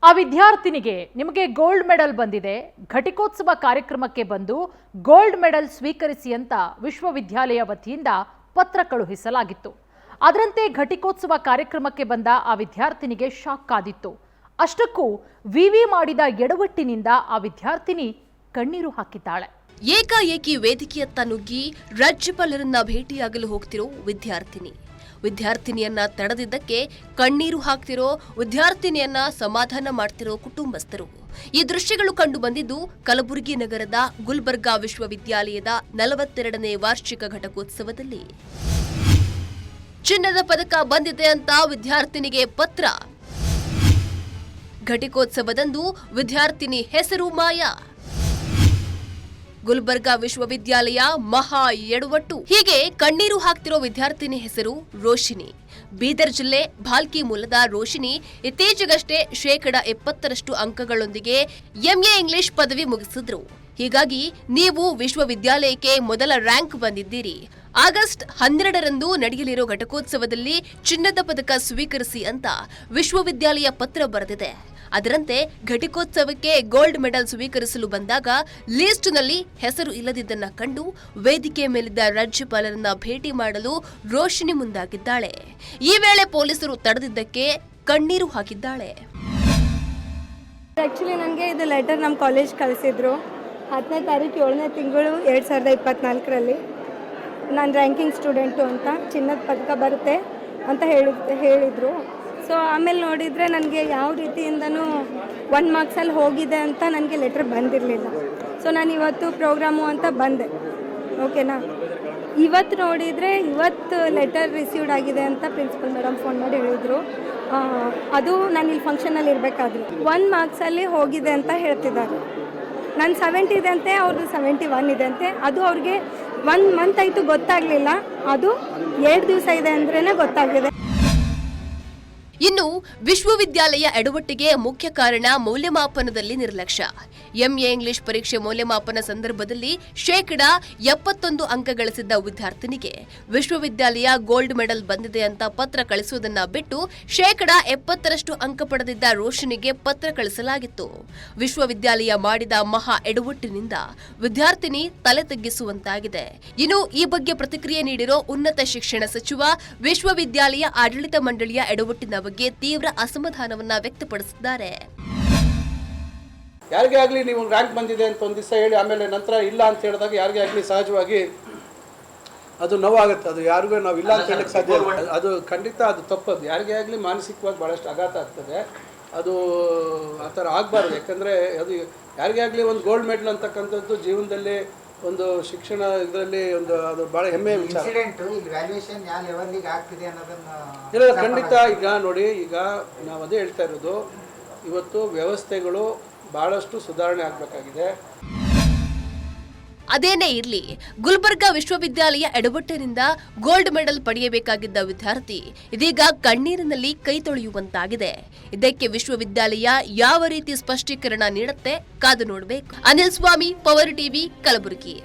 ಆ ವಿದ್ಯಾರ್ಥಿನಿಗೆ ನಿಮಗೆ gold medal ಬಂದಿದೆ, ಘಟಿಕೋತ್ಸವ ಕಾರ್ಯಕ್ರಮಕ್ಕೆ ಬಂದು ಗೋಲ್ಡ್ ಮೆಡಲ್ ಸ್ವೀಕರಿಸಿ ಅಂತ ವಿಶ್ವವಿದ್ಯಾಲಯ ವತಿಯಿಂದ ಪತ್ರ ಕಳುಹಿಸಲಾಗಿತ್ತು. ಅದರಂತೆ ಘಟಿಕೋತ್ಸವ ಕಾರ್ಯಕ್ರಮಕ್ಕೆ ಬಂದ ಆ ವಿದ್ಯಾರ್ಥಿನಿಗೆ ಶಾಕ್ ಆದಿತ್ತು. ಅಷ್ಟಕ್ಕೂ ವಿವಿ ಮಾಡಿದ ಎಡವಟ್ಟಿನಿಂದ ಆ ವಿದ್ಯಾರ್ಥಿನಿ ಕಣ್ಣೀರು ಹಾಕಿದ್ದಾಳೆ. ಏಕಾಏಕಿ ವೇದಿಕೆಯತ್ತ ನುಗ್ಗಿ ರಾಜ್ಯಪಾಲರನ್ನ ಭೇಟಿಯಾಗಲು ಹೋಗ್ತಿರೋ ವಿದ್ಯಾರ್ಥಿನಿಯನ್ನ ತಡೆದಿದ್ದಕ್ಕೆ ಕಣ್ಣೀರು ಹಾಕ್ತಿರೋ ವಿದ್ಯಾರ್ಥಿನಿಯನ್ನ ಸಮಾಧಾನ ಮಾಡ್ತಿರೋ ಕುಟುಂಬಸ್ಥರು. ಈ ದೃಶ್ಯಗಳು ಕಂಡು ಬಂದಿದ್ದು ಕಲಬುರಗಿ ನಗರದ ಗುಲ್ಬರ್ಗಾ ವಿಶ್ವವಿದ್ಯಾಲಯದ 42ನೇ ವಾರ್ಷಿಕ ಘಟಿಕೋತ್ಸವದಲ್ಲಿ. ಚಿನ್ನದ ಪದಕ ಬಂದಿದೆ ಅಂತ ವಿದ್ಯಾರ್ಥಿನಿಗೆ ಪತ್ರ. ಘಟಿಕೋತ್ಸವದಂದು ವಿದ್ಯಾರ್ಥಿನಿ ಹೆಸರು ಮಾಯಾ. ಗುಲ್ಬರ್ಗಾ ವಿಶ್ವವಿದ್ಯಾಲಯ ಮಹಾ ಎಡವಟ್ಟು. ಹೀಗೆ ಕಣ್ಣೀರು ಹಾಕ್ತಿರೋ ವಿದ್ಯಾರ್ಥಿನಿ ಹೆಸರು ರೋಶಿನಿ. ಬೀದರ್ ಜಿಲ್ಲೆ ಭಾಲ್ಕಿ ಮೂಲದ ರೋಶಿನಿ ಇತ್ತೀಚೆಗಷ್ಟೇ 70% ಅಂಕಗಳೊಂದಿಗೆ ಎಂಎ ಇಂಗ್ಲಿಷ್ ಪದವಿ ಮುಗಿಸಿದ್ರು. ಹೀಗಾಗಿ ನೀವು ವಿಶ್ವವಿದ್ಯಾಲಯಕ್ಕೆ ಮೊದಲ ರ್ಯಾಂಕ್ ಬಂದಿದ್ದೀರಿ. ಆಗಸ್ಟ್ 12ರಂದು ನಡೆಯಲಿರೋ ಘಟಿಕೋತ್ಸವದಲ್ಲಿ ಚಿನ್ನದ ಪದಕ ಸ್ವೀಕರಿಸಿ ಅಂತ ವಿಶ್ವವಿದ್ಯಾಲಯ ಪತ್ರ ಬರೆದಿದೆ. ಅದರಂತೆ ಘಟಿಕೋತ್ಸವಕ್ಕೆ ಗೋಲ್ಡ್ ಮೆಡಲ್ ಸ್ವೀಕರಿಸಲು ಬಂದಾಗ ಲಿಸ್ಟ್ನಲ್ಲಿ ಹೆಸರು ಇಲ್ಲದಿದ್ದನ್ನ ಕಂಡು ವೇದಿಕೆ ಮೇಲಿದ್ದ ರಾಜ್ಯಪಾಲರನ್ನ ಭೇಟಿ ಮಾಡಲು ರೋಶಿನಿ ಮುಂದಾಗಿದ್ದಾಳೆ. ಈ ವೇಳೆ ಪೊಲೀಸರು ತಡೆದಿದ್ದಕ್ಕೆ ಕಣ್ಣೀರು ಹಾಕಿದ್ದಾಳೆ. ಆ್ಯಕ್ಚುಲಿ ನನಗೆ ಇದು ಲೆಟರ್ ನಮ್ಮ ಕಾಲೇಜ್ ಕಳಿಸಿದ್ರು 10ನೇ ತಾರೀಕು 7ನೇ ತಿಂಗಳು 2024ರಲ್ಲಿ. ನಾನು ರ್ಯಾಂಕಿಂಗ್ ಸ್ಟೂಡೆಂಟು ಅಂತ, ಚಿನ್ನದ ಪದಕ ಬರುತ್ತೆ ಅಂತ ಹೇಳಿದರು. ಸೊ ಆಮೇಲೆ ನೋಡಿದರೆ ನನಗೆ ಯಾವ ರೀತಿಯಿಂದನೂ 1 ಮಾರ್ಕ್ಸಲ್ಲಿ ಹೋಗಿದೆ ಅಂತ ನನಗೆ ಲೆಟ್ರ್ ಬಂದಿರಲಿಲ್ಲ. ಸೊ ನಾನು ಇವತ್ತು ಪ್ರೋಗ್ರಾಮು ಅಂತ ಬಂದೆ, ಓಕೆನಾ. ಇವತ್ತು ನೋಡಿದರೆ ಇವತ್ತು ಲೆಟರ್ ರಿಸೀವ್ಡ್ ಆಗಿದೆ ಅಂತ ಪ್ರಿನ್ಸಿಪಲ್ ಮೇಡಮ್ ಫೋನ್ ಮಾಡಿ ಹೇಳಿದರು. ಅದು ನಾನು ಇಲ್ಲಿ ಫಂಕ್ಷನಲ್ಲಿ ಇರಬೇಕಾದ್ರೆ 1 ಮಾರ್ಕ್ಸಲ್ಲಿ ಹೋಗಿದೆ ಅಂತ ಹೇಳ್ತಿದ್ದಾರೆ. ನಾನು 70 ಇದೆ ಅಂತೆ, ಅವ್ರದ್ದು 71 ಇದೆ ಅಂತೆ. ಅದು ಅವ್ರಿಗೆ 1 ಮಂತ್ ಆಯಿತು ಗೊತ್ತಾಗಲಿಲ್ಲ, ಅದು 2 ದಿವಸ ಇದೆ ಅಂದ್ರೇ ಗೊತ್ತಾಗಿದೆ. ಇನ್ನು ವಿಶ್ವವಿದ್ಯಾಲಯ ಎಡವಟ್ಟಿಗೆ ಮುಖ್ಯ ಕಾರಣ ಮೌಲ್ಯಮಾಪನದಲ್ಲಿ ನಿರ್ಲಕ್ಷ್ಯ. ಎಂಎ ಇಂಗ್ಲಿಷ್ ಪರೀಕ್ಷೆ ಮೌಲ್ಯಮಾಪನ ಸಂದರ್ಭದಲ್ಲಿ 71 ಅಂಕ ಗಳಿಸಿದ್ದ ವಿದ್ಯಾರ್ಥಿನಿಗೆ ವಿಶ್ವವಿದ್ಯಾಲಯ ಗೋಲ್ಡ್ ಮೆಡಲ್ ಬಂದಿದೆ ಅಂತ ಪತ್ರ ಕಳಿಸುವುದನ್ನ ಬಿಟ್ಟು 70% ಅಂಕ ಪಡೆದಿದ್ದ ರೋಶಿನಿಗೆ ಪತ್ರ ಕಳಿಸಲಾಗಿತ್ತು. ವಿಶ್ವವಿದ್ಯಾಲಯ ಮಾಡಿದ ಮಹಾ ಎಡವಟ್ಟಿನಿಂದ ವಿದ್ಯಾರ್ಥಿನಿ ತಲೆ ತಗ್ಗಿಸುವಂತಾಗಿದೆ. ಇನ್ನು ಈ ಬಗ್ಗೆ ಪ್ರತಿಕ್ರಿಯೆ ನೀಡಿರೋ ಉನ್ನತ ಶಿಕ್ಷಣ ಸಚಿವ ವಿಶ್ವವಿದ್ಯಾಲಯ ಆಡಳಿತ ಮಂಡಳಿಯ ಎಡವಟ್ಟಿನ ಬಗ್ಗೆ ತೀವ್ರ ಅಸಮಾಧಾನವನ್ನ ವ್ಯಕ್ತಪಡಿಸಿದ್ದಾರೆ. ಯಾರಿಗೇ ಆಗಲಿ ನೀವು ರ್ಯಾಂಕ್ ಬಂದಿದೆ ಅಂತ ಒಂದು ದಿವಸ ಹೇಳಿ ಆಮೇಲೆ ನಂತರ ಇಲ್ಲ ಅಂತ ಹೇಳಿದಾಗ ಯಾರಿಗೇ ಆಗಲಿ ಸಹಜವಾಗಿ ಅದು ನೋವಾಗುತ್ತೆ. ಅದು ಯಾರಿಗೂ ನಾವು ಇಲ್ಲ ಅಂತ ಹೇಳಕ್ಕೆ ಸಾಧ್ಯ ಇಲ್ಲ. ಅದು ಖಂಡಿತ ಅದು ತಪ್ಪದು. ಯಾರಿಗೇ ಆಗಲಿ ಮಾನಸಿಕವಾಗಿ ಭಾಳಷ್ಟು ಆಘಾತ ಆಗ್ತದೆ. ಅದು ಆ ಥರ ಆಗಬಾರ್ದು. ಯಾಕಂದರೆ ಅದು ಯಾರಿಗೇ ಆಗಲಿ ಒಂದು ಗೋಲ್ಡ್ ಮೆಡಲ್ ಅಂತಕ್ಕಂಥದ್ದು ಜೀವನದಲ್ಲಿ ಒಂದು ಶಿಕ್ಷಣ ಇದರಲ್ಲಿ ಒಂದು ಅದು ಭಾಳ ಹೆಮ್ಮೆಯ ವಿಚಾರ. ಇಲ್ಲ ಖಂಡಿತ. ಈಗ ನೋಡಿ, ಈಗ ನಾವು ಅದೇ ಹೇಳ್ತಾ ಇರೋದು, ಇವತ್ತು ವ್ಯವಸ್ಥೆಗಳು ಭಾಳಷ್ಟು ಸುಧಾರಣೆ ಆಗಬೇಕಾಗಿದೆ. ಅದೇನೇ ಇರಲಿ, ಗುಲ್ಬರ್ಗಾ ವಿಶ್ವವಿದ್ಯಾಲಯ ಎಡವಟ್ಟಿನಿಂದ ಗೋಲ್ಡ್ ಮೆಡಲ್ ಪಡೆಯಬೇಕಾಗಿದ್ದ ವಿದ್ಯಾರ್ಥಿ ಇದೀಗ ಕಣ್ಣೀರಿನಲ್ಲಿ ಕೈ ತೊಳೆಯುವಂತಾಗಿದೆ. ಇದಕ್ಕೆ ವಿಶ್ವವಿದ್ಯಾಲಯ ಯಾವ ರೀತಿ ಸ್ಪಷ್ಟೀಕರಣ ನೀಡುತ್ತೆ ಕಾದು ನೋಡಬೇಕು. ಅನಿಲ್ ಸ್ವಾಮಿ, ಪವರ್ ಟಿವಿ, ಕಲಬುರಗಿ.